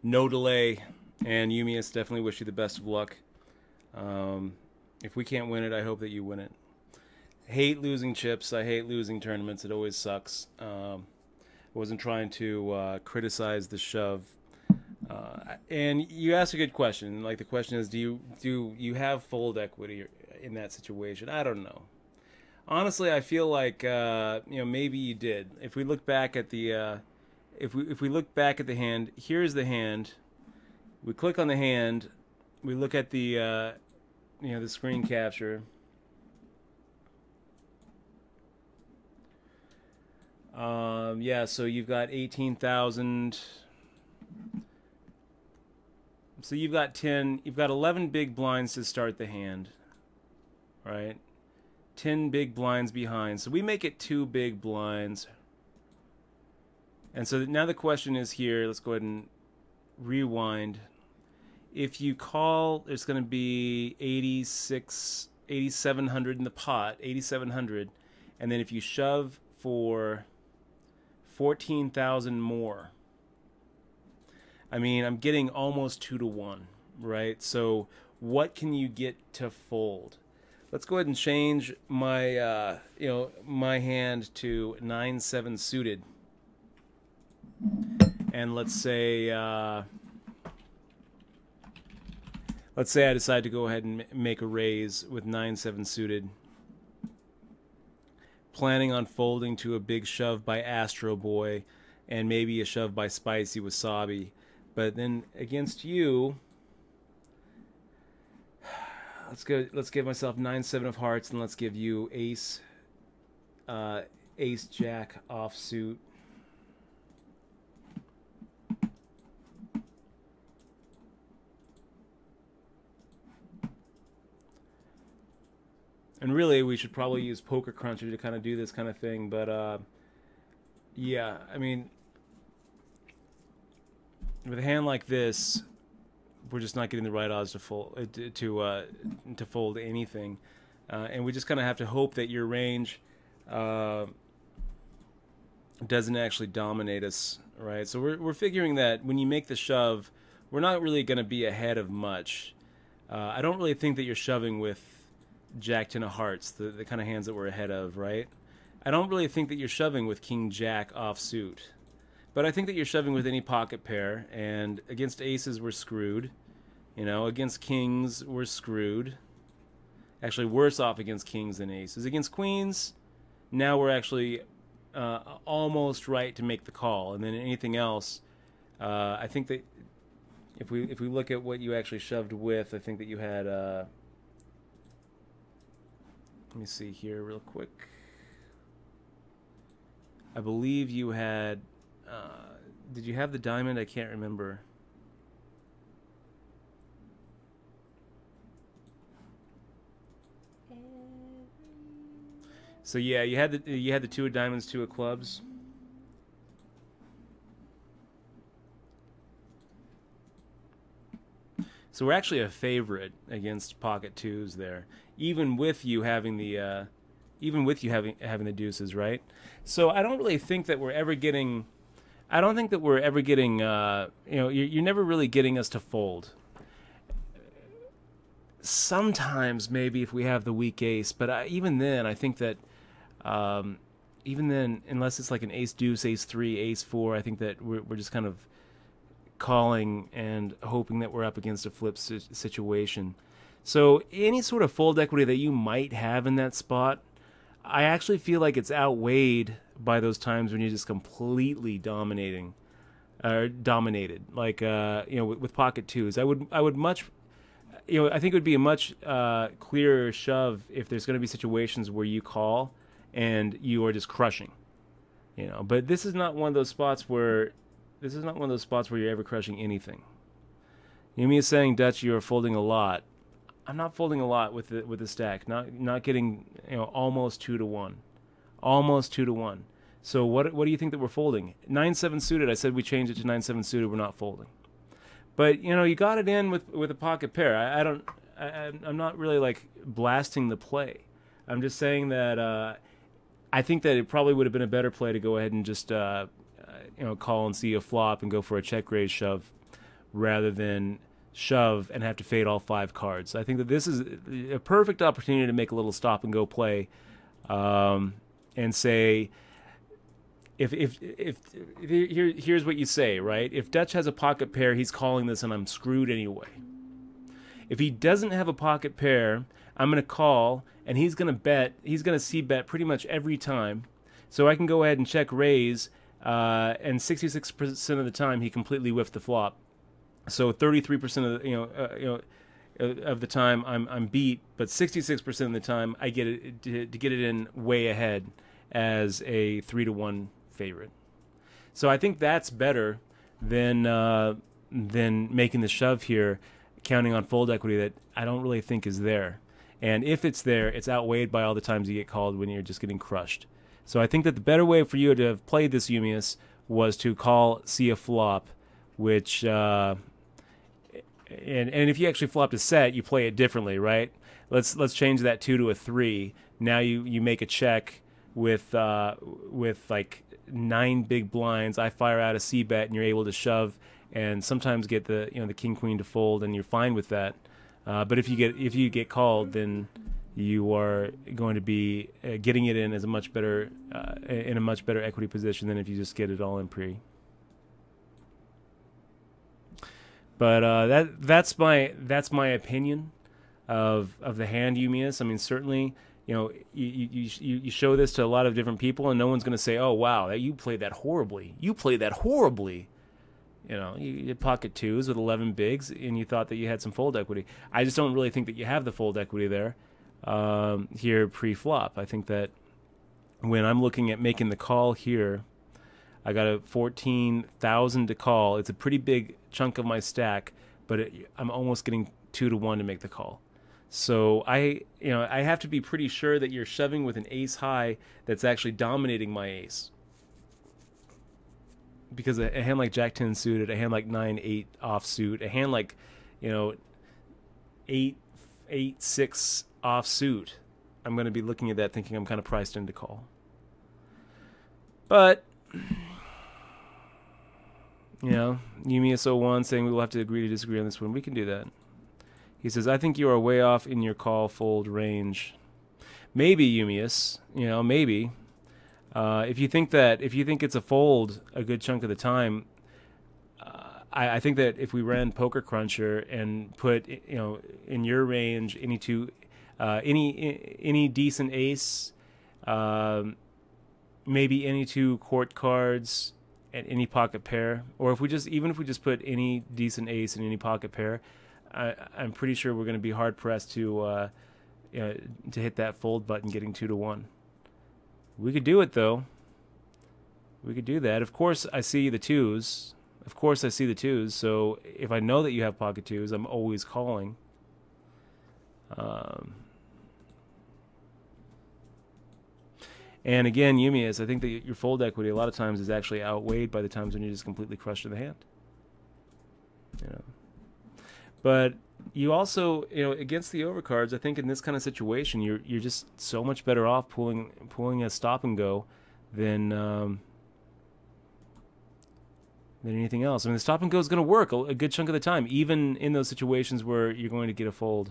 no delay. And Yumius, definitely wish you the best of luck. If we can't win it, I hope that you win it. Hate losing chips. I hate losing tournaments. It always sucks. I wasn't trying to criticize the shove. And you asked a good question. Like, the question is, do you have fold equity in that situation? I don't know. Honestly, I feel like maybe you did. If we look back at the if we look back at the hand, here's the hand. We click on the hand. We look at the the screen capture. Yeah, so you've got 18,000. So you've got 10. You've got 11 big blinds to start the hand, right? 10 big blinds behind. So we make it 2 big blinds. And so now the question is here. Let's go ahead and rewind. If you call, there's going to be 8,700 in the pot, 8,700, and then if you shove for 14,000 more, I mean, I'm getting almost 2 to 1, right? So what can you get to fold? Let's go ahead and change my my hand to 9-7 suited, and let's say I decide to go ahead and make a raise with 9-7 suited, planning on folding to a big shove by Astro Boy and maybe a shove by Spicy Wasabi. But then against you, let's give myself 9-7 of hearts, and let's give you ace Jack offsuit. And really, we should probably use Poker Cruncher to kind of do this kind of thing. But yeah, I mean, with a hand like this, we're just not getting the right odds to fold anything, and we just kind of have to hope that your range doesn't actually dominate us, right? So we're figuring that when you make the shove, we're not really going to be ahead of much. I don't really think that you're shoving with Jack 10 of hearts, the kind of hands that we're ahead of, right? I don't really think that you're shoving with King Jack offsuit, but I think that you're shoving with any pocket pair, and against aces we're screwed. You know, against kings we're screwed. Actually, worse off against kings than aces. Against queens, now we're actually almost right to make the call, and then anything else, I think that if we look at what you actually shoved with, I think that you had. Let me see here real quick. I believe you had... did you have the diamond? I can't remember. So yeah, you had the 2 of diamonds, 2 of clubs. So we're actually a favorite against pocket 2s there, even with you having the having the deuces, right? So I don't really think that we're ever getting. I don't think that we're ever getting. You're never really getting us to fold. Sometimes maybe if we have the weak ace, but even then, I think that even then, unless it's like an ace deuce, ace 3, ace 4, I think that we're just kind of calling and hoping that we're up against a flip situation. So any sort of fold equity that you might have in that spot, I actually feel like it's outweighed by those times when you're just completely dominated. Like with pocket 2s, I would much, I think it would be a much clearer shove if there's going to be situations where you call and you are just crushing. But this is not one of those spots where you're ever crushing anything. Yumi is saying, Dutch, you are folding a lot. I'm not folding a lot with the stack. Not getting almost 2 to 1, almost 2 to 1. So what do you think that we're folding? 9-7 suited. I said we change it to 9-7 suited. We're not folding. But you got it in with a pocket pair. I'm not really like blasting the play. I'm just saying that I think that it probably would have been a better play to go ahead and just call and see a flop and go for a check raise shove rather than shove and have to fade all 5 cards. I think that this is a perfect opportunity to make a little stop and go play, and say, here's what you say, right? If Dutch has a pocket pair, he's calling this, and I'm screwed anyway. If he doesn't have a pocket pair, I'm going to call, and he's going to bet. He's going to c-bet pretty much every time. So I can go ahead and check raise, and 66% of the time he completely whiffed the flop. So 33% of the, of the time I'm beat, but 66% of the time I get it to get it in way ahead as a 3-1 favorite. So I think that's better than making the shove here, counting on fold equity that I don't really think is there. And if it's there, it's outweighed by all the times you get called when you're just getting crushed. So I think that the better way for you to have played this Eumius was to call, see a flop, which and if you actually flopped a set, you play it differently, right? Let's change that 2 to a 3. Now you make a check with like 9 big blinds. I fire out a C bet, and you're able to shove, and sometimes get the the king queen to fold, and you're fine with that. But if you get called, then you are going to be getting it in as a much better in a much better equity position than if you just get it all in pre. But that's my opinion of the hand Eumius. I mean, certainly, you show this to a lot of different people, and no one's going to say, "Oh, wow, you played that horribly. You played that horribly." You had pocket 2s with 11 bigs, and you thought that you had some fold equity. I just don't really think that you have the fold equity there here pre-flop. I think that when I'm looking at making the call here, I got a 14,000 to call. It's a pretty big chunk of my stack, but I'm almost getting 2-1 to make the call. So I have to be pretty sure that you're shoving with an ace high that's actually dominating my ace. Because a hand like Jack 10 suited, a hand like 9-8 offsuit, a hand like 8-6 offsuit, I'm going to be looking at that thinking I'm kind of priced in to call. But Eumius01 saying we will have to agree to disagree on this one. We can do that. He says, I think you are way off in your call fold range. Maybe, Eumius, maybe. If you think it's a fold a good chunk of the time, I think that if we ran Poker Cruncher and put in your range any decent ace, maybe any 2 court cards and any pocket pair, or if we just put any decent ace in any pocket pair, I'm pretty sure we're going to be hard pressed to hit that fold button getting 2-1. We could do it though. We could do that. Of course, I see the 2s. So if I know that you have pocket 2s, I'm always calling. And again, Eumius, I think that your fold equity a lot of times is actually outweighed by the times when you're just completely crushed in the hand. But you also, against the overcards, I think in this kind of situation, you're just so much better off pulling a stop and go than anything else. I mean, the stop and go is going to work a good chunk of the time, even in those situations where you're going to get a fold.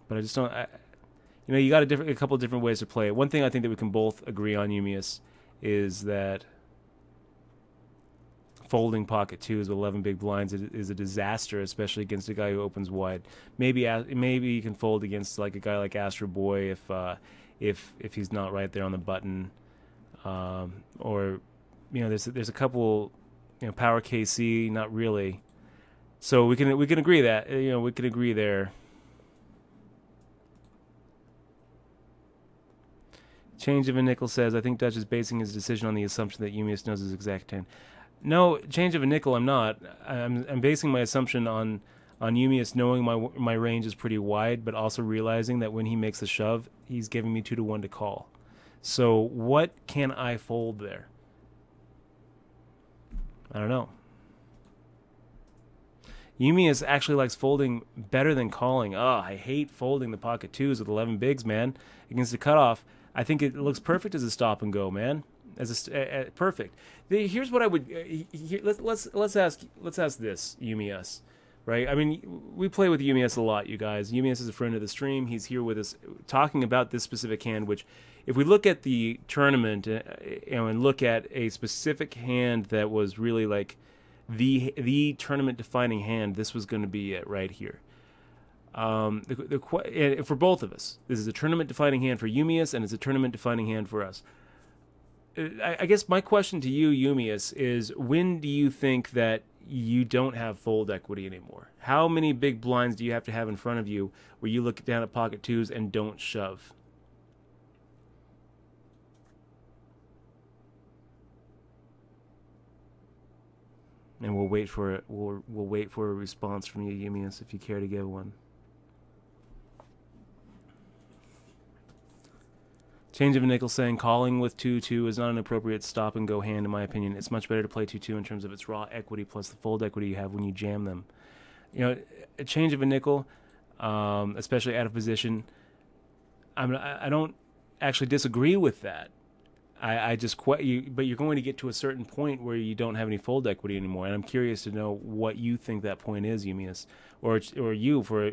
But I just don't. You got a couple of different ways to play it. One thing I think that we can both agree on, Eumius, is that folding pocket 2s with 11 big blinds is a disaster, especially against a guy who opens wide. Maybe you can fold against like a guy like Astro Boy if he's not right there on the button, or there's a couple Power KC, not really. So we can agree that we can agree there. Change of a Nickel says, I think Dutch is basing his decision on the assumption that Eumius knows his exact hand. No, change of a nickel, I'm not. I'm basing my assumption on Eumius knowing my range is pretty wide, but also realizing that when he makes the shove, he's giving me 2-1 to call. So what can I fold there? I don't know. Eumius actually likes folding better than calling. Oh, I hate folding the pocket 2s with 11 bigs, man, against the cutoff. I think it looks perfect as a stop and go, man. Perfect. Here's what I would. Let's ask this Yumius, right? I mean, we play with Yumius a lot, you guys. Yumius is a friend of the stream. He's here with us talking about this specific hand. Which, if we look at the tournament, and look at a specific hand that was really like the tournament defining hand, this was going to be it right here. For both of us, this is a tournament defining hand for Yumius, and it's a tournament defining hand for us. I guess my question to you, Yumius, is when do you think that you don't have fold equity anymore? How many big blinds do you have to have in front of you where you look down at pocket twos and don't shove? And we'll wait for we'll wait for a response from you, Yumius, if you care to give one. Change of a nickel saying calling with 2-2 is not an appropriate stop and go hand in my opinion. It's much better to play 2-2 in terms of its raw equity plus the fold equity you have when you jam them. You know, a change of a nickel, especially out of position, I don't actually disagree with that. I just but you're going to get to a certain point where you don't have any fold equity anymore, and I'm curious to know what you think that point is, Yumius, or you for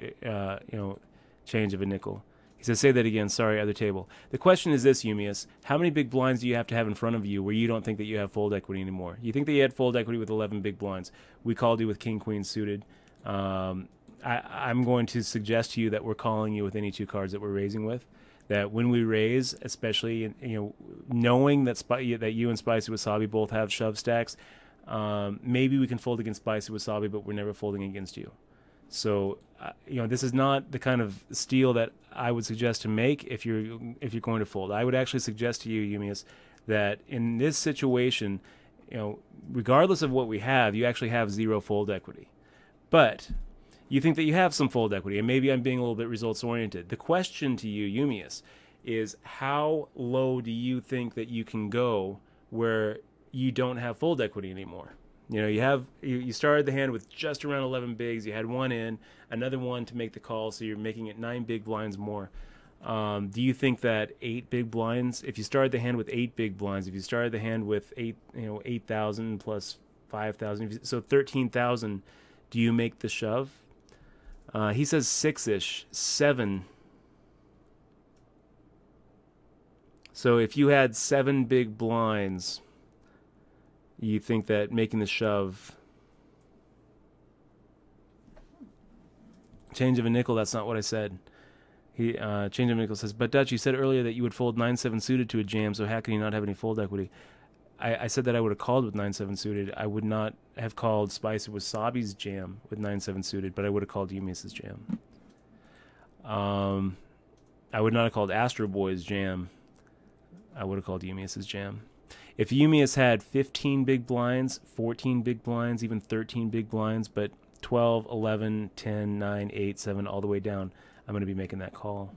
change of a nickel. He says, say that again. Sorry, other table. The question is this, Yumius. How many big blinds do you have to have in front of you where you don't think that you have fold equity anymore? You think that you had fold equity with 11 big blinds. We called you with king, queen suited. I'm going to suggest to you that we're calling you with any two cards that we're raising with. That when we raise, especially knowing that you and Spicy Wasabi both have shove stacks, maybe we can fold against Spicy Wasabi, but we're never folding against you. So, this is not the kind of steal that I would suggest to make if you're going to fold. I would actually suggest to you, Yumius, that in this situation, regardless of what we have, you actually have zero fold equity. But you think that you have some fold equity, and maybe I'm being a little bit results oriented. The question to you, Yumius, is how low do you think that you can go where you don't have fold equity anymore? You started the hand with just around 11 bigs. You had one in, another one to make the call, so you're making it 9 big blinds more. Do you think that 8 big blinds? If you started the hand with 8 big blinds, if you started the hand with 8,000 plus 5,000, so 13,000, do you make the shove? He says 6-ish, 7. So if you had 7 big blinds, you think that making the shove... Change of a nickel, that's not what I said. Change of a nickel says, but Dutch, you said earlier that you would fold 9-7 suited to a jam, so how can you not have any fold equity? I said that I would have called with 9-7 suited. I would not have called Spicy Wasabi's jam with 9-7 suited, but I would have called Yumius's jam. I would not have called Astro Boy's jam. I would have called Yumius's jam. If Yumius had 15 big blinds, 14 big blinds, even 13 big blinds, but 12, 11, 10, 9, 8, 7, all the way down, I'm going to be making that call.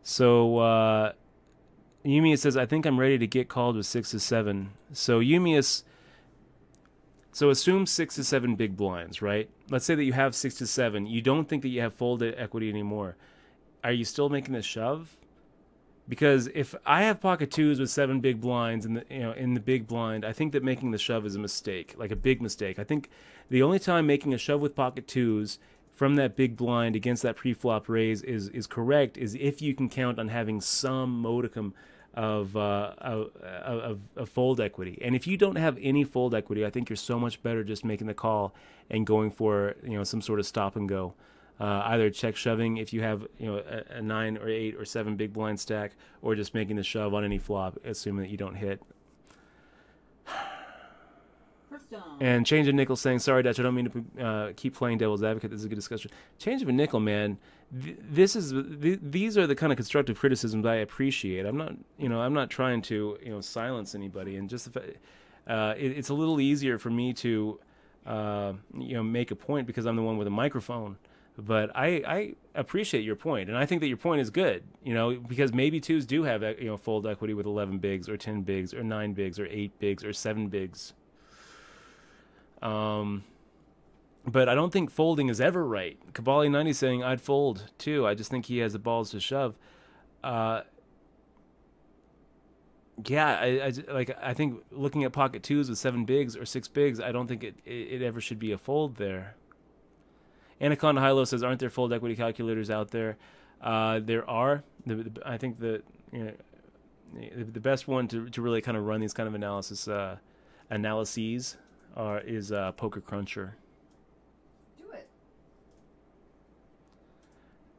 So, Yumius says, I think I'm ready to get called with 6-7. So, Yumius, assume 6-7 big blinds, right? Let's say that you have 6-7. You don't think that you have fold equity anymore. Are you still making the shove? Because if I have pocket twos with 7 big blinds in the big blind, I think that making the shove is a mistake, like a big mistake. I think the only time making a shove with pocket twos from that big blind against that pre-flop raise is correct is if you can count on having some modicum of fold equity. And if you don't have any fold equity, I think you're so much better just making the call and going for some sort of stop and go. Either check shoving if you have a 9 or 8 or 7 big blind stack, or just making the shove on any flop, assuming that you don't hit. And change of nickel saying, sorry Dutch, I don't mean to keep playing devil's advocate. This is a good discussion. Change of a nickel, man. These are the kind of constructive criticisms I appreciate. I'm not trying to silence anybody, and just it's a little easier for me to make a point because I'm the one with a microphone. But I appreciate your point, and I think that your point is good, because maybe twos do have fold equity with 11 bigs or 10 bigs or 9 bigs or 8 bigs or 7 bigs. But I don't think folding is ever right. Kabali 90 saying I'd fold too. I just think he has the balls to shove. Yeah, I think looking at pocket twos with 7 bigs or 6 bigs, I don't think it ever should be a fold there. Anaconda Hilo says, aren't there fold equity calculators out there? There are. I think the the best one to really kind of run these kind of analyses is Poker Cruncher. Do it.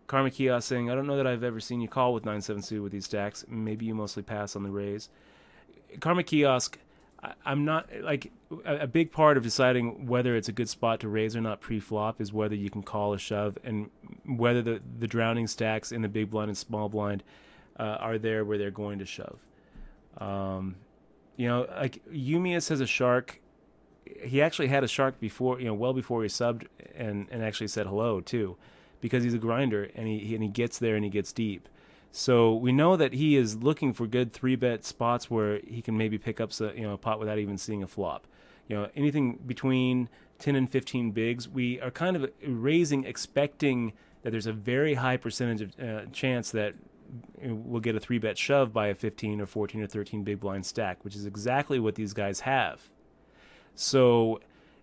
Karma Kiosk saying, I don't know that I've ever seen you call with 9-7 suited with these stacks. Maybe you mostly pass on the raise. Karma Kiosk, I'm not like a big part of deciding whether it's a good spot to raise or not pre-flop is whether you can call a shove and whether the drowning stacks in the big blind and small blind are there where they're going to shove. Like Eumius has a shark. He actually had a shark before, well before he subbed and actually said hello too, because he's a grinder and he gets there and he gets deep. So we know that he is looking for good 3-bet spots where he can maybe pick up a pot without even seeing a flop. Anything between 10 and 15 bigs, we are kind of raising, expecting that there's a very high percentage of chance that we'll get a 3-bet shove by a 15 or 14 or 13 big blind stack, which is exactly what these guys have. So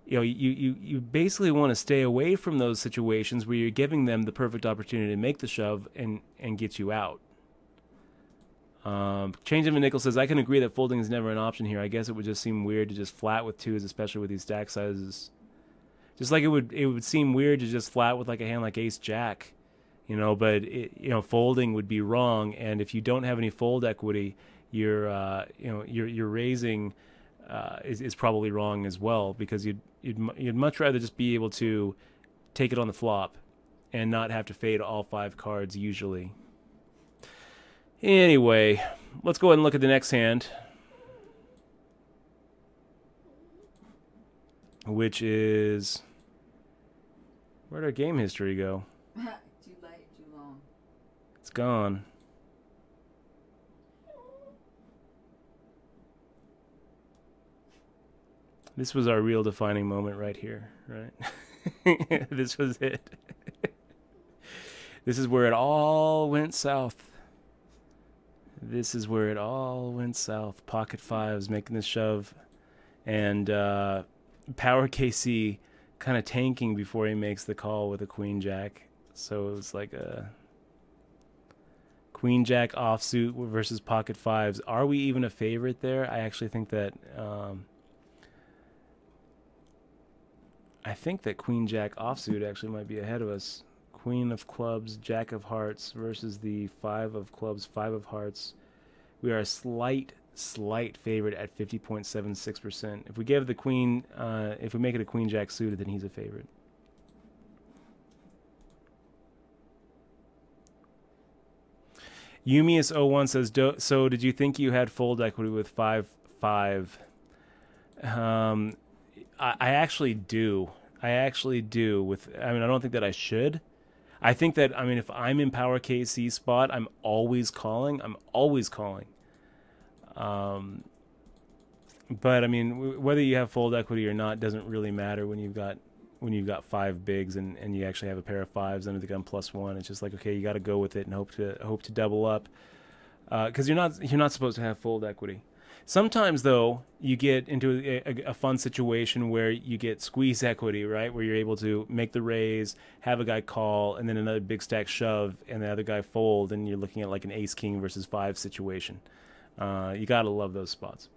you basically want to stay away from those situations where you're giving them the perfect opportunity to make the shove and get you out. Change of a Nickel says, I can agree that folding is never an option here. I guess it would just seem weird to just flat with twos, especially with these stack sizes. Just like it would seem weird to just flat with like a hand like Ace Jack, but folding would be wrong. And if you don't have any fold equity, your raising is probably wrong as well, because you'd much rather just be able to take it on the flop and not have to fade all 5 cards usually. Anyway, let's go ahead and look at the next hand, which is, where'd our game history go? Too late, too long. It's gone. This was our real defining moment right here, right? This was it. This is where it all went south. This is where it all went south. Pocket fives making the shove, and Power KC kind of tanking before he makes the call with a Queen Jack. So it was like a Queen Jack offsuit versus pocket fives. Are we even a favorite there? I actually think that Queen Jack offsuit actually might be ahead of us. Queen of clubs, Jack of hearts versus the 5 of clubs, 5 of hearts. We are a slight favorite at 50.76%. If we give the queen, if we make it a Queen Jack suited, then he's a favorite. Eumius01 says, so did you think you had fold equity with 5-5? I actually do. I don't think that I should. I think that, if I'm in Power KC spot, I'm always calling. But whether you have fold equity or not doesn't really matter when you've got 5 bigs and you actually have a pair of 5s under the gun +1. It's just like, okay, you got to go with it and hope to double up, because you're not supposed to have fold equity. Sometimes, though, you get into a fun situation where you get squeeze equity, right? Where you're able to make the raise, have a guy call, and then another big stack shove, and the other guy fold, and you're looking at like an ace-king versus 5 situation. You got to love those spots.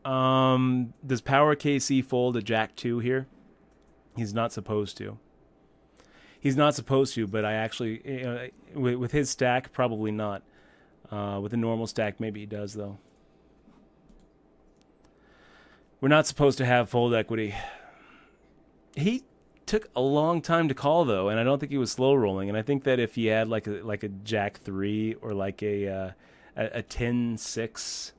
Does Power KC fold a Jack 2 here? He's not supposed to. But I actually, with his stack, probably not. With a normal stack, maybe he does, though. We're not supposed to have fold equity. He took a long time to call, though, and I don't think he was slow rolling. And I think that if he had like a Jack 3 or like a 10-6,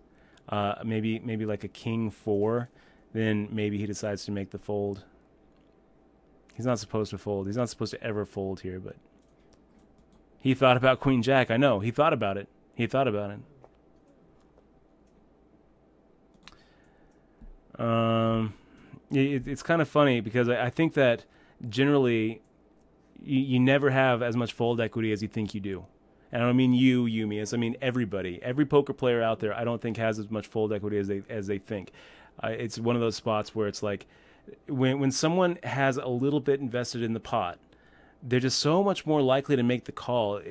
maybe like a King 4, then maybe he decides to make the fold. He's not supposed to fold. He's not supposed to ever fold here, but he thought about Queen Jack. I know. He thought about it. It's kind of funny because I think that generally you never have as much fold equity as you think you do. And I don't mean you, Yumius. I mean everybody. Every poker player out there, I don't think has as much fold equity as they think. It's one of those spots where it's like when someone has a little bit invested in the pot, they're just so much more likely to make the call.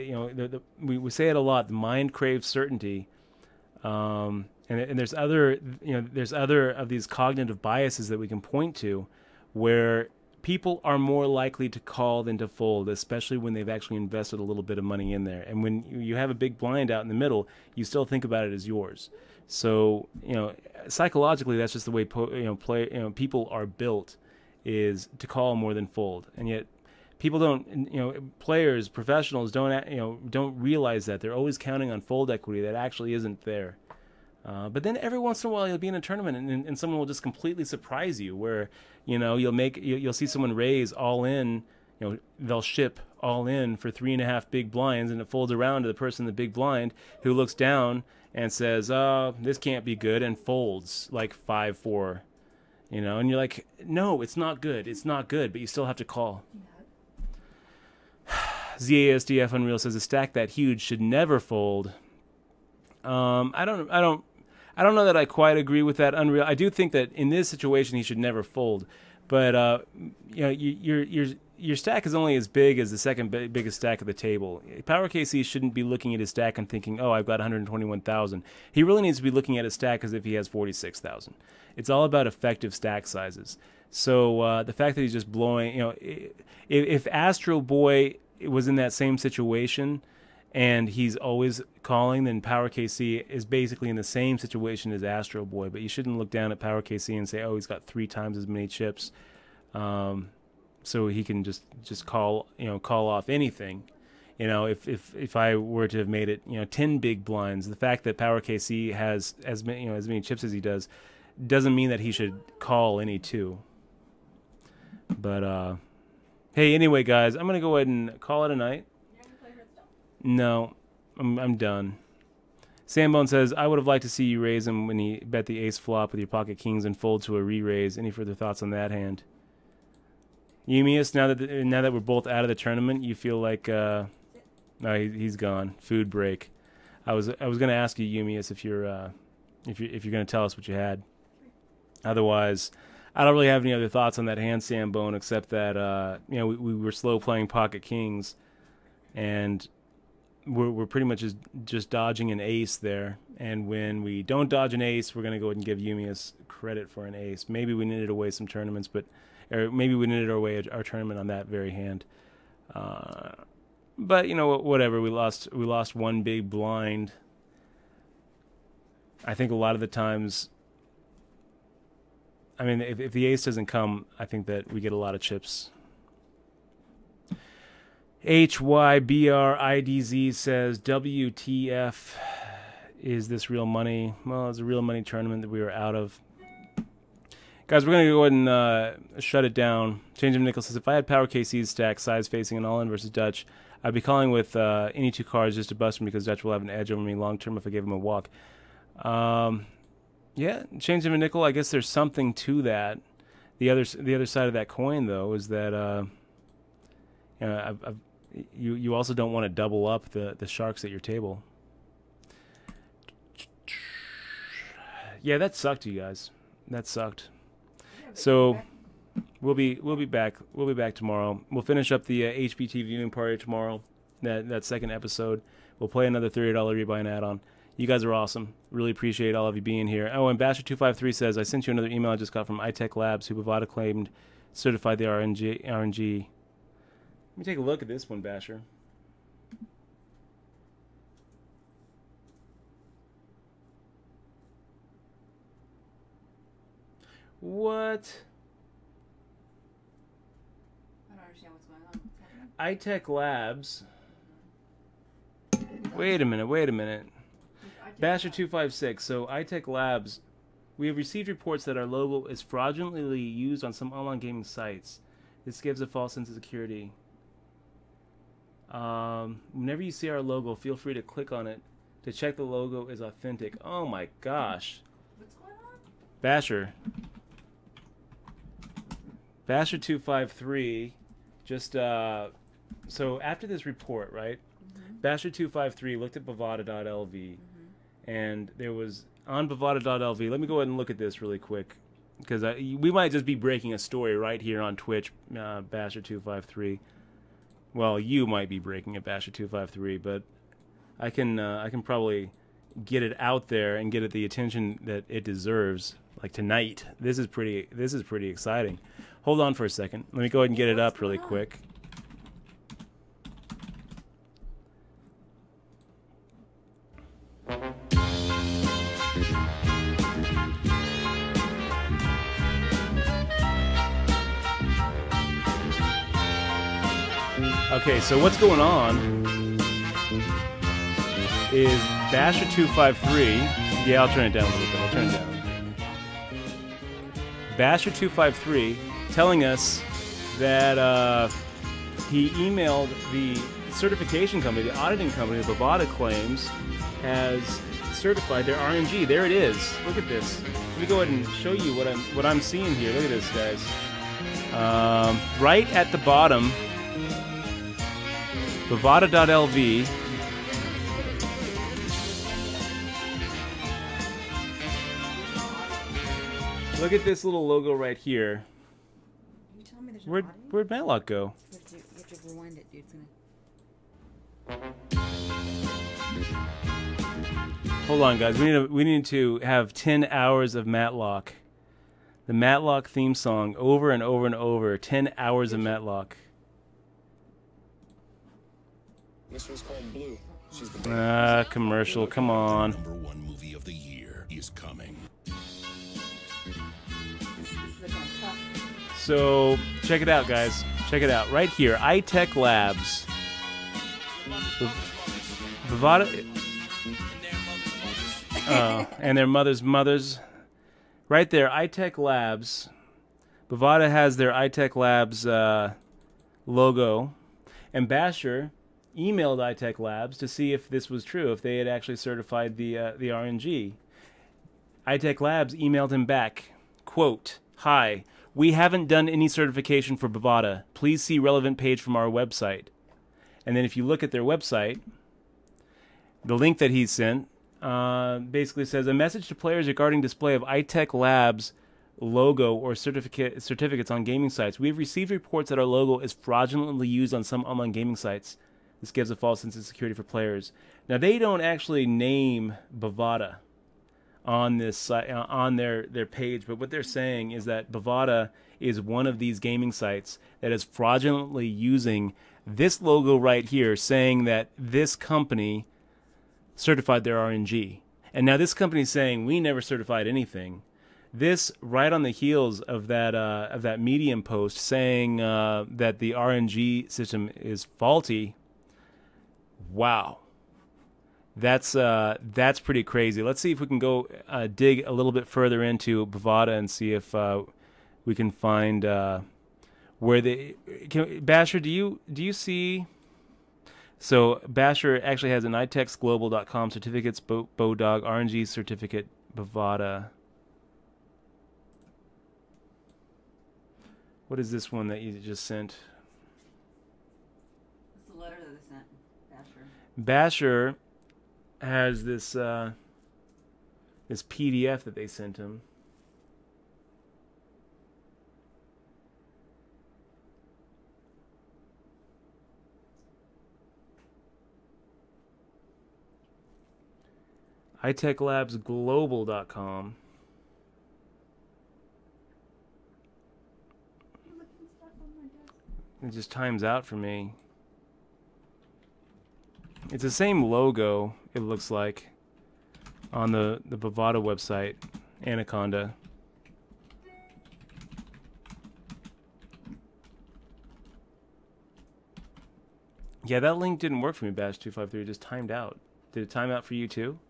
We say it a lot. The mind craves certainty, and there's other there's other of these cognitive biases that we can point to, where people are more likely to call than to fold, especially when they've actually invested a little bit of money in there. And when you have a big blind out in the middle, you still think about it as yours. So, psychologically, that's just the way people are built, is to call more than fold. And yet people don't, players, professionals don't realize that. They're always counting on fold equity that actually isn't there. But then every once in a while you'll be in a tournament and someone will just completely surprise you, where you'll see someone raise all in, they'll ship all in for 3.5 big blinds, and it folds around to the person in the big blind who looks down and says, "Oh, this can't be good," and folds like 5-4, and you're like, "No, it's not good. It's not good," but you still have to call. ZASDF Unreal says a stack that huge should never fold. I don't know that I quite agree with that, Unreal. I do think that in this situation he should never fold, but your stack is only as big as the second biggest stack of the table. Power KC shouldn't be looking at his stack and thinking, "Oh, I've got 121,000." He really needs to be looking at his stack as if he has 46,000. It's all about effective stack sizes. So the fact that he's just blowing, if Astro Boy was in that same situation and he's always calling, then Power KC is basically in the same situation as Astro Boy. But you shouldn't look down at Power KC and say, "Oh, he's got 3 times as many chips, so he can just call off anything." If I were to have made it 10 big blinds, the fact that Power KC has as many chips as he does doesn't mean that he should call any 2. But hey, anyway, guys, I'm gonna go ahead and call it a night. No, I'm done. Sambone says, "I would have liked to see you raise him when he bet the ace flop with your pocket kings and fold to a re-raise." Any further thoughts on that hand? Eumius, now that we're both out of the tournament, you feel like no, he's gone. Food break. I was gonna ask you, Eumius, if you're gonna tell us what you had. Otherwise, I don't really have any other thoughts on that hand, Sambone, except that we were slow playing pocket kings, and we're pretty much just dodging an ace there. And when we don't dodge an ace, we're gonna go ahead and give Eumius credit for an ace. Maybe we knitted away some tournaments, or maybe we knitted away our tournament on that very hand. But whatever. We lost one big blind. I think a lot of the times, I mean, if the ace doesn't come, I think that we get a lot of chips. HYBRIDZ says, "WTF, is this real money?" Well, it's a real money tournament that we were out of. Guys, we're going to go ahead and shut it down. Change of Nickel says, "If I had Power KC's stack, size facing an all-in versus Dutch, I'd be calling with any 2 cards just to bust him because Dutch will have an edge over me long-term if I give him a walk." Yeah, Change of Nickel, I guess there's something to that. The other side of that coin, though, is that you also don't want to double up the sharks at your table. Yeah, that sucked, you guys. That sucked. So we'll be back. We'll be back tomorrow. We'll finish up the HBT viewing party tomorrow. That second episode. We'll play another $30 rebuy and add-on. You guys are awesome. Really appreciate all of you being here. Oh, and Basher253 says, "I sent you another email I just got from iTech Labs, who Bovada claimed certified the RNG. Let me take a look at this one, Basher. What? I don't understand what's going on. What's happening? iTech Labs. Wait a minute. Basher256. So iTech Labs, we have received reports that our logo is fraudulently used on some online gaming sites. This gives a false sense of security. Whenever you see our logo, feel free to click on it to check the logo is authentic. Oh my gosh. What's going on? Basher253 just so after this report, right? Basher253 looked at Bovada.lv, and there was on Bovada.lv. Let me go ahead and look at this really quick, because we might just be breaking a story right here on Twitch, Basher253. Well, you might be breaking a Basher253, but I can probably get it out there and get it the attention that it deserves. Like tonight, this is pretty exciting. Hold on for a second. Let me go ahead and get it up really quick. Okay, so what's going on is Basher253. Yeah, I'll turn it down a little bit. I'll turn it down. Basher253 telling us that he emailed the certification company, the auditing company that Bovada claims has certified their RNG. There it is. Look at this. Let me go ahead and show you what I'm seeing here. Look at this, guys. Right at the bottom, Bovada.lv. Look at this little logo right here. You telling me there's Where'd Matlock go? You have to rewind it, dude. Hold on, guys. We need to have 10 hours of Matlock. The Matlock theme song over and over and over. 10 hours of Matlock. This one's called Blue. She's the commercial. Come on. #1 movie of the year is coming. So check it out, guys. Check it out right here. iTech Labs. Bovada. And their mothers. Right there, iTech Labs. Bovada has their iTech Labs logo, and Basher emailed iTech Labs to see if this was true, if they had actually certified the RNG. iTech Labs emailed him back, quote, "Hi, we haven't done any certification for Bovada. Please see relevant page from our website." And then if you look at their website, the link that he sent basically says, "A message to players regarding display of iTech Labs logo or certificates on gaming sites. We've received reports that our logo is fraudulently used on some online gaming sites. This gives a false sense of security for players." Now, they don't actually name Bovada on this site, on their page, but what they're saying is that Bovada is one of these gaming sites that is fraudulently using this logo right here, saying that this company certified their RNG. And now this company is saying we never certified anything. This right on the heels of that Medium post saying that the RNG system is faulty. Wow, that's pretty crazy. Let's see if we can go dig a little bit further into Bovada and see if we can find where they. Basher, do you see? So Basher actually has an itexglobal.com certificates, Bodog RNG certificate, Bovada. What is this one that you just sent? It's the letter that they sent, Basher. Basher has this this PDF that they sent him. itechlabsglobal.com. It just times out for me. It's the same logo, it looks like, on the Bovada website, Anaconda. Yeah, that link didn't work for me, Bash253. It just timed out. Did it time out for you too?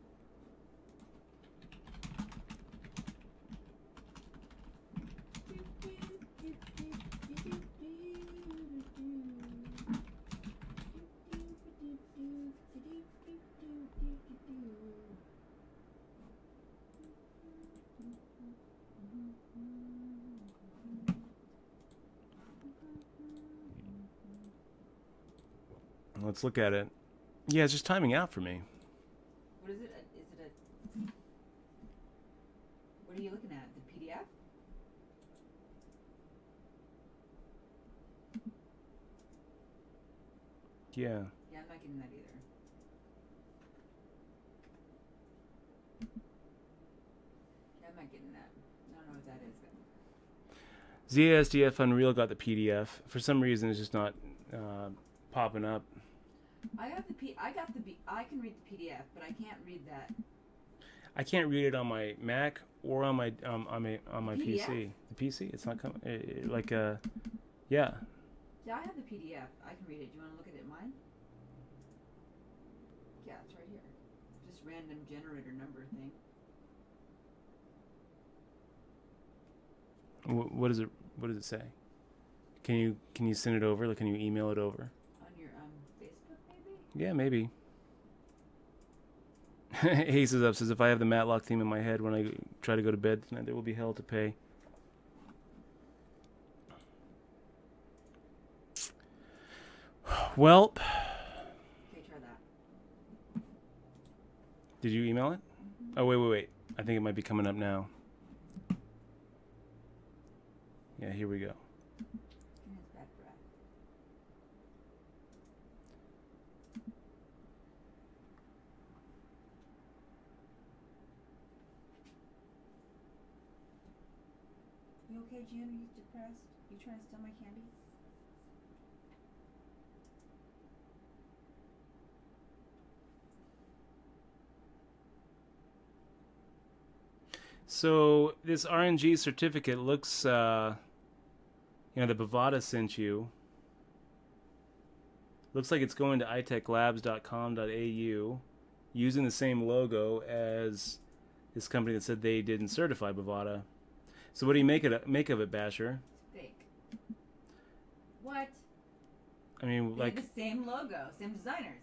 Let's look at it. Yeah, it's just timing out for me. What is it? Is it a... What are you looking at? The PDF? Yeah. Yeah, I'm not getting that either. Yeah, I'm not getting that. I don't know what that is. ZASDF Unreal got the PDF. For some reason, it's just not popping up. I can read the PDF, but I can't read that. I can't read it on my Mac or on my PDF? PC. The PC, it's not coming. Yeah. Yeah, I have the PDF. I can read it. Do you want to look at it in mine? Yeah, it's right here. Just random generator number thing. What does it say? Can you send it over? Like, can you email it over? On your Facebook, maybe? Yeah, maybe. Ace is up, says, if I have the Matlock theme in my head when I try to go to bed tonight, there will be hell to pay. Well, Okay, try that. did you email it? Mm-hmm. Oh, wait. I think it might be coming up now. Yeah, here we go. He has bad breath. You okay, Jan? Are you depressed? You trying to steal my candy? So this RNG certificate looks, the Bovada sent you. Looks like it's going to itechlabs.com.au using the same logo as this company that said they didn't certify Bovada. So what do you make of it, Basher? Fake. What? I mean, They like, have the same logo, same designers.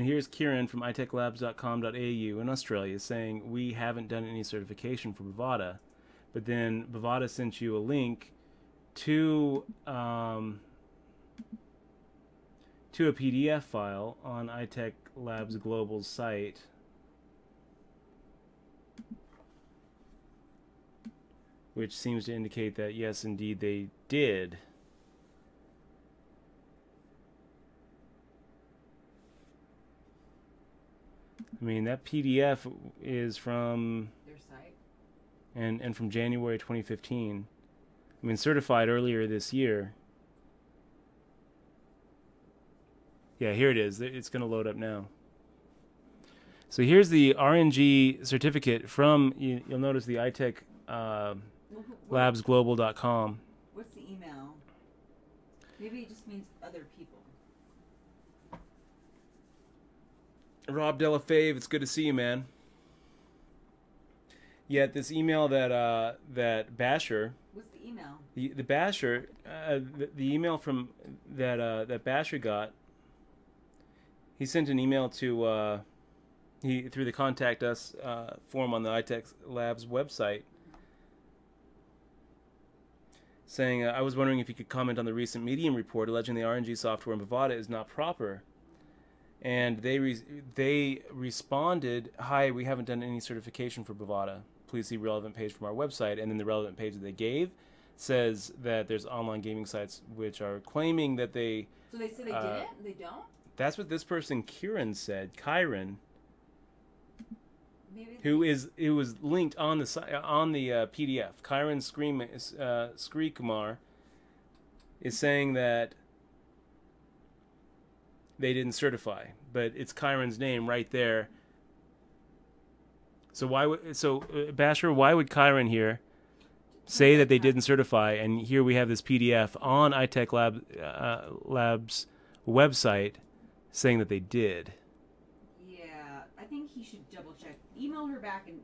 here's Kieran from itechlabs.com.au in Australia saying we haven't done any certification for Bovada, but then Bovada sent you a link to a PDF file on iTech Labs Global's site. Which seems to indicate that yes, indeed, they did. I mean, that PDF is from Their site. and from January 2015. I mean, certified earlier this year. Yeah, here it is. It's going to load up now. So here's the RNG certificate from, you'll notice the iTech labsglobal.com. What's the email? Maybe it just means other people. Rob Delafave, it's good to see you, man. Yeah, this email that Basher. What's the email? The Basher, the email from that Basher got. He sent an email to through the contact us form on the iTech Labs website, saying, I was wondering if you could comment on the recent Medium report alleging the RNG software in Bovada is not proper. And they responded, hi, we haven't done any certification for Bovada. Please see relevant page from our website. And then the relevant page that they gave says that there's online gaming sites which are claiming that they... So they said they didn't? They don't? That's what this person, Kieran, said. Kyron. Maybe It was linked on the PDF. Kyron Skrikumar is saying that they didn't certify, but it's Kyron's name right there. So Basher, why would Kyron here say that they didn't certify, and here we have this PDF on iTech Labs website saying that they did? Yeah, I think he should double check. Email her back and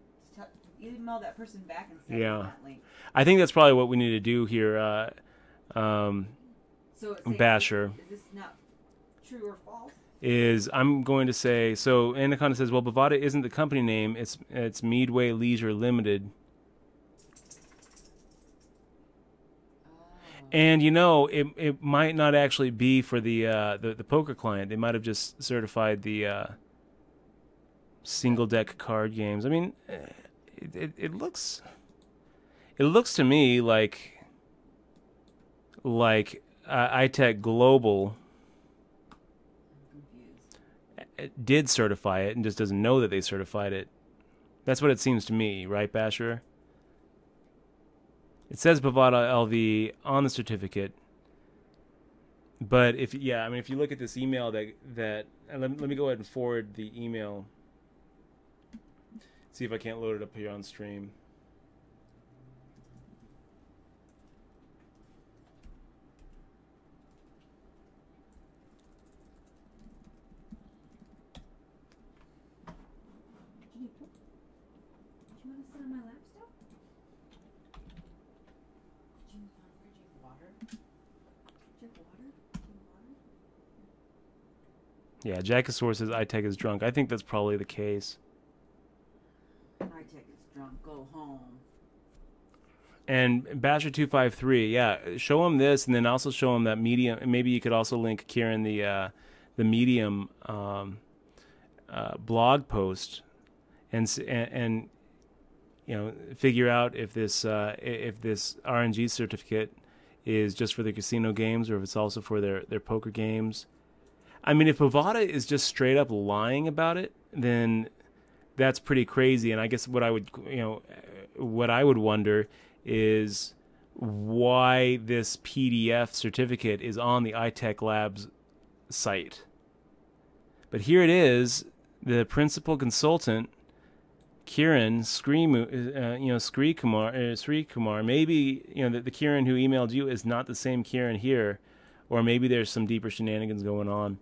email that person back and send Yeah. them that link. I think that's probably what we need to do here, So it's Basher. Is this not true or false? is I'm going to say, so Anaconda says, well, Bovada isn't the company name, it's Meadway Leisure Limited. And you know, it might not actually be for the poker client. They might have just certified the single deck card games. I mean, it looks to me like iTech Global did certify it and just doesn't know that they certified it. That's what it seems to me, right, Basher? It says Bovada LV on the certificate, but if you look at this email that and let me go ahead and forward the email. See if I can't load it up here on stream. Do you want to sit on my lap still? Do you drink water? Drink water? Yeah, Jackosaur says iTech is drunk. I think that's probably the case. iTech is drunk. Go home. And Basher253, yeah, show him this, and then also show him that Medium. Maybe you could also link Kieran the Medium blog post, and you know, figure out if this RNG certificate is just for the casino games or if it's also for their poker games. I mean, if Bovada is just straight up lying about it, then that's pretty crazy. And I guess what I would wonder is why this PDF certificate is on the iTech Labs site. But here it is, the principal consultant, Kiran Sri Kumar. Maybe the Kiran who emailed you is not the same Kiran here, or maybe there's some deeper shenanigans going on.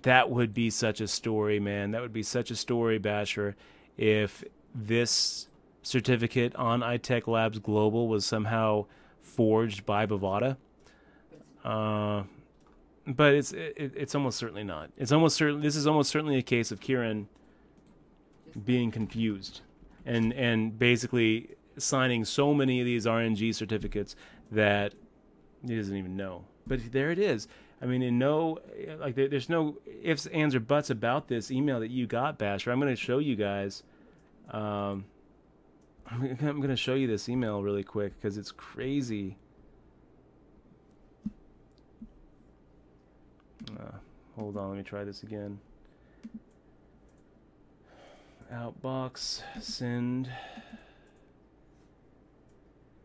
That would be such a story, man. That would be such a story, Basher, if this certificate on iTech Labs Global was somehow forged by Bovada. But it's almost certainly not. This is almost certainly a case of Kieran being confused and basically signing so many of these RNG certificates that he doesn't even know. But there it is. I mean, there's no ifs, ands, or buts about this email that you got, Basher. I'm going to show you guys. I'm going to show you this email really quick because it's crazy. Hold on, let me try this again. Outbox, send.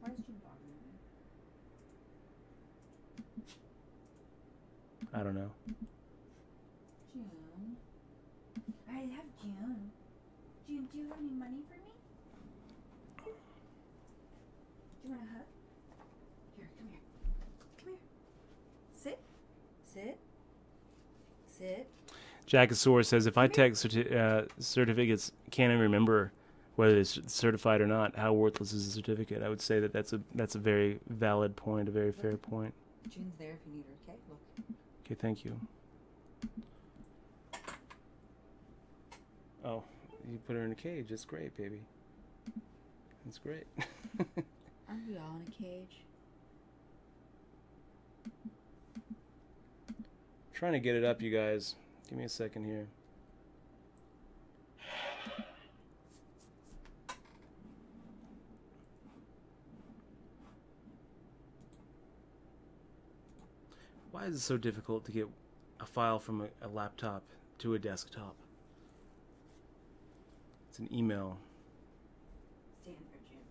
Why is June bothering me? I don't know. June. I have June. June, do you have any money for me? Do you want a hug? Here, come here. Come here. Sit. Sit. Sit. Jackosaur says, if iTech certificates can't even remember whether it's certified or not, how worthless is the certificate? I would say that that's a very valid point, a very fair point. June's there if you need her, okay? Look. Okay, thank you. Oh, you put her in a cage. That's great, baby. That's great. Aren't we all in a cage? Trying to get it up, you guys. Give me a second here. Why is it so difficult to get a file from a laptop to a desktop? It's an email. Stand for June.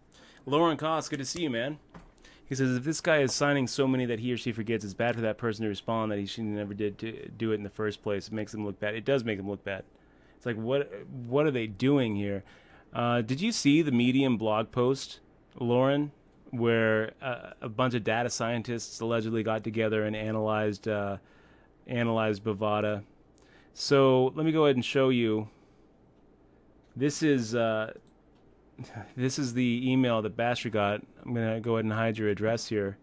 Lauren Koss, good to see you, man. He says, if this guy is signing so many that he or she forgets, it's bad for that person to respond that she never did to do it in the first place. It makes them look bad. It does make them look bad. It's like, what are they doing here? Did you see the Medium blog post, Lauren, where a bunch of data scientists allegedly got together and analyzed Bovada? So let me go ahead and show you. This is the email that Basher got. I'm going to go ahead and hide your address here.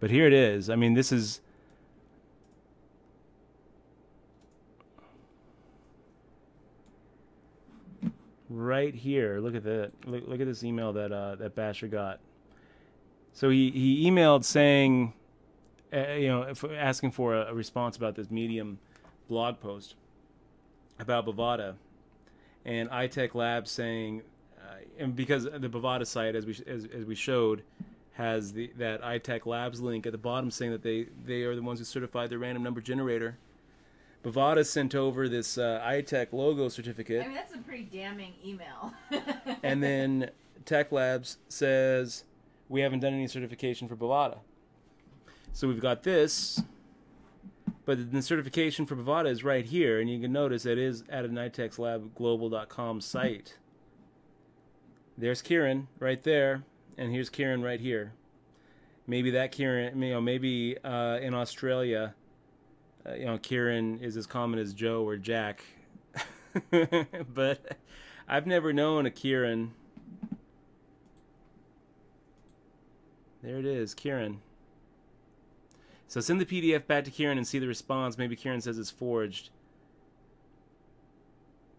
But here it is. I mean, this is... right here. Look at that. Look at this email that that Basher got. So he emailed saying, asking for a response about this Medium blog post about Bovada, and iTech Labs saying, and because the Bovada site, as we showed, has that iTech Labs link at the bottom saying that they are the ones who certified the random number generator. Bovada sent over this iTech logo certificate. I mean, that's a pretty damning email. And then Tech Labs says, we haven't done any certification for Bovada. So we've got this, but the certification for Bovada is right here, and you can notice it is at an itexlabglobal.com site. There's Kieran right there, and here's Kieran right here. Maybe that Kieran, maybe in Australia, Kieran is as common as Joe or Jack. But I've never known a Kieran. There it is, Kieran. So send the PDF back to Kieran and see the response. Maybe Kieran says it's forged.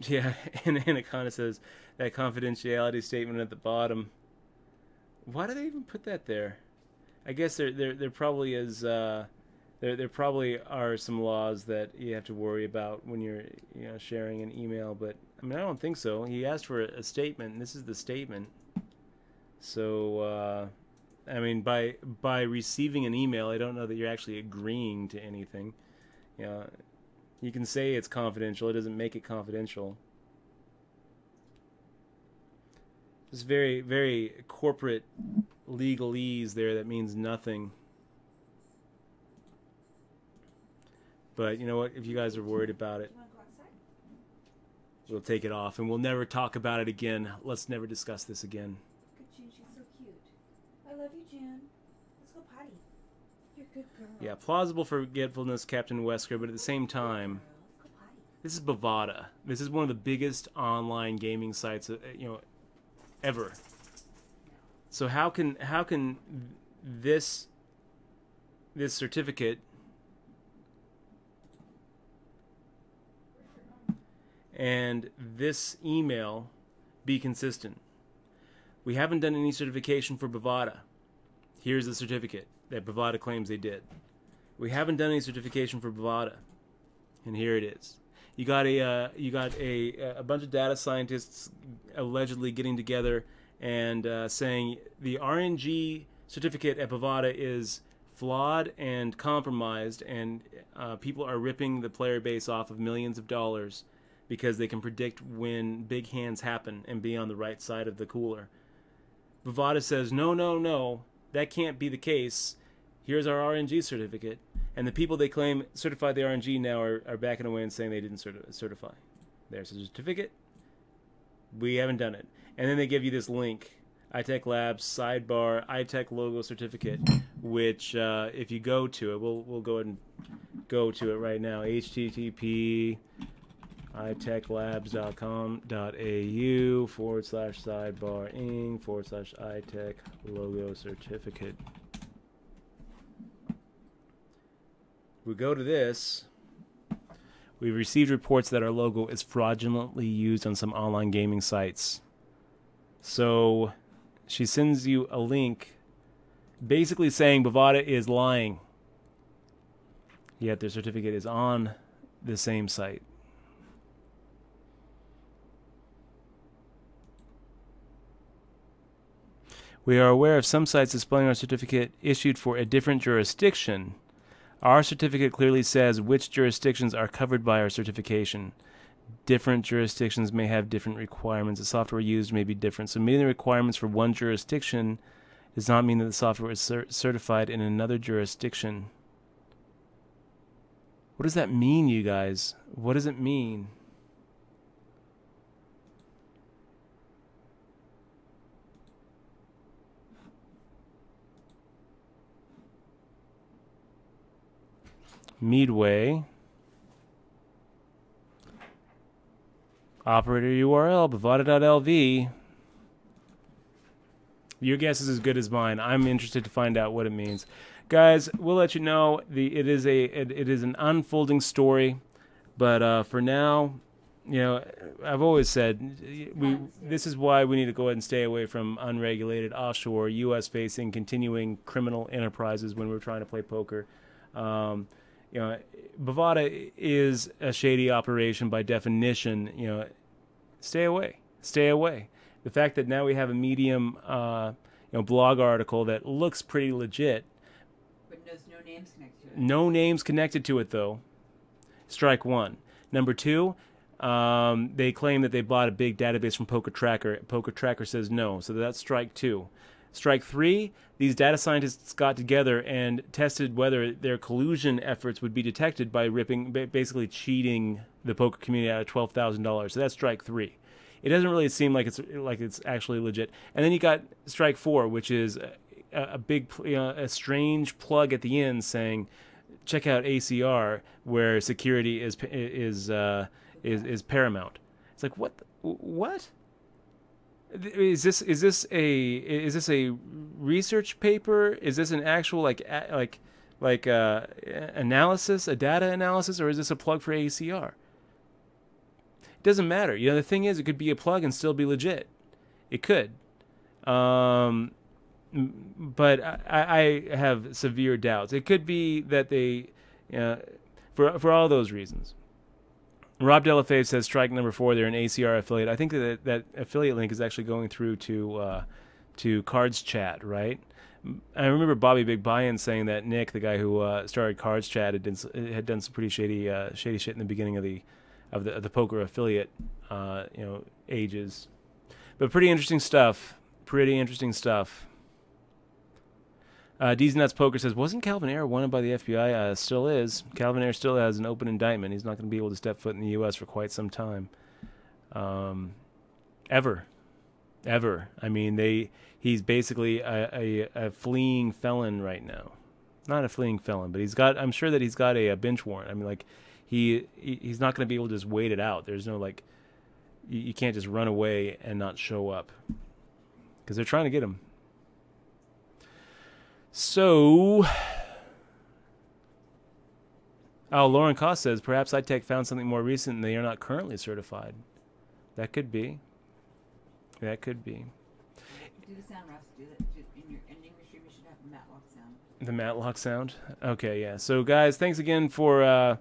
Yeah, and it kind of says that confidentiality statement at the bottom. Why do they even put that there? I guess there probably is there probably are some laws that you have to worry about when you're sharing an email, but I mean I don't think so. He asked for a statement, and this is the statement. So I mean by receiving an email, I don't know that you're actually agreeing to anything. You can say it's confidential. It doesn't make it confidential. It's very, very corporate legalese there that means nothing. But you know what? If you guys are worried about it, we'll take it off and we'll never talk about it again. Let's never discuss this again. Look at June. She's so cute. I love you, June. Let's go potty. You're a good girl. Yeah, plausible forgetfulness, Captain Wesker, but at the same time, this is Bovada. This is one of the biggest online gaming sites, ever. So how can this certificate and this email be consistent? We haven't done any certification for Bovada. Here's the certificate that Bovada claims they did. We haven't done any certification for Bovada, and here it is. You got a bunch of data scientists allegedly getting together and saying the RNG certificate at Bovada is flawed and compromised, and people are ripping the player base off of millions of dollars because they can predict when big hands happen and be on the right side of the cooler. Bovada says, no, that can't be the case. Here's our RNG certificate. And the people they claim certified the RNG now are backing away and saying they didn't certify. There's a certificate. We haven't done it. And then they give you this link, iTech Labs, sidebar, iTech logo certificate, which if you go to it, we'll go ahead and go to it right now. http itechlabs.com.au/sidebar-ing/iTech logo certificate. We go to this. We've received reports that our logo is fraudulently used on some online gaming sites. So she sends you a link basically saying Bovada is lying. Yet their certificate is on the same site. We are aware of some sites displaying our certificate issued for a different jurisdiction. Our certificate clearly says which jurisdictions are covered by our certification. Different jurisdictions may have different requirements. The software used may be different. So meeting the requirements for one jurisdiction does not mean that the software is certified in another jurisdiction. What does that mean, you guys? What does it mean? Midway. Operator URL, bovada.lv. Your guess is as good as mine. I'm interested to find out what it means. Guys, we'll let you know. It is an unfolding story, but for now, you know, I've always said this is why we need to go ahead and stay away from unregulated, offshore, U.S.-facing, continuing criminal enterprises when we're trying to play poker. You know, Bovada is a shady operation by definition. You know, stay away. Stay away. The fact that now we have a Medium, blog article that looks pretty legit. But there's no names connected to it. No names connected to it, though. Strike one. Number two, they claim that they bought a big database from Poker Tracker. Poker Tracker says no, so that's strike two. Strike three, these data scientists got together and tested whether their collusion efforts would be detected by basically cheating the poker community out of $12,000. So that's strike three. It doesn't really seem like it's actually legit. And then you got strike four, which is a big, a strange plug at the end saying, check out ACR, where security is paramount. It's like, what? Is this a research paper? Is this an actual analysis, a data analysis, or is this a plug for ACR? It doesn't matter. You know, the thing is, it could be a plug and still be legit. It could. But I have severe doubts. It could be that they, for all those reasons. Rob Delafave says strike number four. They're an ACR affiliate. I think that affiliate link is actually going through to Cards Chat, right? I remember Bobby Big Buy-In saying that Nick, the guy who started Cards Chat, had done some pretty shady shit in the beginning of the poker affiliate ages. But pretty interesting stuff. Pretty interesting stuff. D's Nuts Poker says, wasn't Calvin Ayre wanted by the FBI? Still is. Calvin Ayre still has an open indictment. He's not going to be able to step foot in the U.S. for quite some time. Ever. I mean, he's basically a fleeing felon right now. Not a fleeing felon, but I'm sure that he's got a bench warrant. I mean, like, he's not going to be able to just wait it out. There's no, like, you can't just run away and not show up. Because they're trying to get him. So, Lauren Koss says, perhaps iTech found something more recent and they are not currently certified. That could be. That could be. Do the sound, Ross. Do that. In your ending stream, you should have the Matlock sound. The Matlock sound? Okay, yeah. So, guys, thanks again for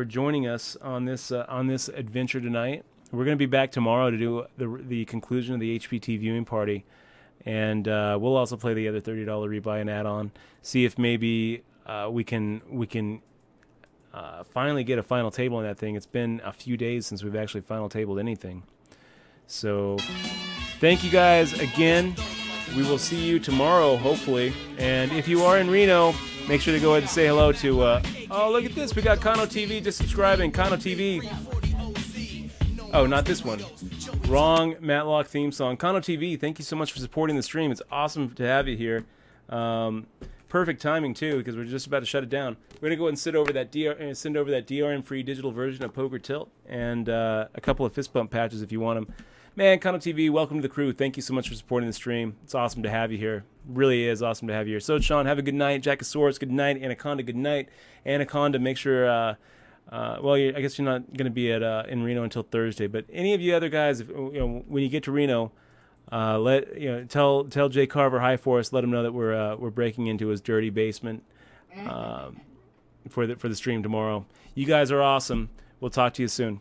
joining us on this adventure tonight. We're going to be back tomorrow to do the conclusion of the HPT viewing party. And we'll also play the other $30 rebuy and add-on. See if maybe we can finally get a final table on that thing. It's been a few days since we've actually final tabled anything. So thank you guys again. We will see you tomorrow, hopefully. And if you are in Reno, make sure to go ahead and say hello to... oh, look at this. We got Kano TV just subscribing. Kano TV. Oh, not this one. Wrong Matlock theme song. Kano TV, thank you so much for supporting the stream. It's awesome to have you here. Perfect timing too, because we're just about to shut it down. We're gonna go ahead and send over that DRM-free digital version of Poker Tilt and a couple of fist bump patches if you want them. Man, Kano TV, welcome to the crew. Thank you so much for supporting the stream. It's awesome to have you here. Really is awesome to have you here. So, Sean, have a good night. Jackosaurus, good night. Anaconda, good night. Anaconda, make sure. Well, I guess you're not going to be in Reno until Thursday. But any of you other guys, when you get to Reno, tell Jay Carver hi for us. Let him know that we're breaking into his dirty basement for the stream tomorrow. You guys are awesome. We'll talk to you soon.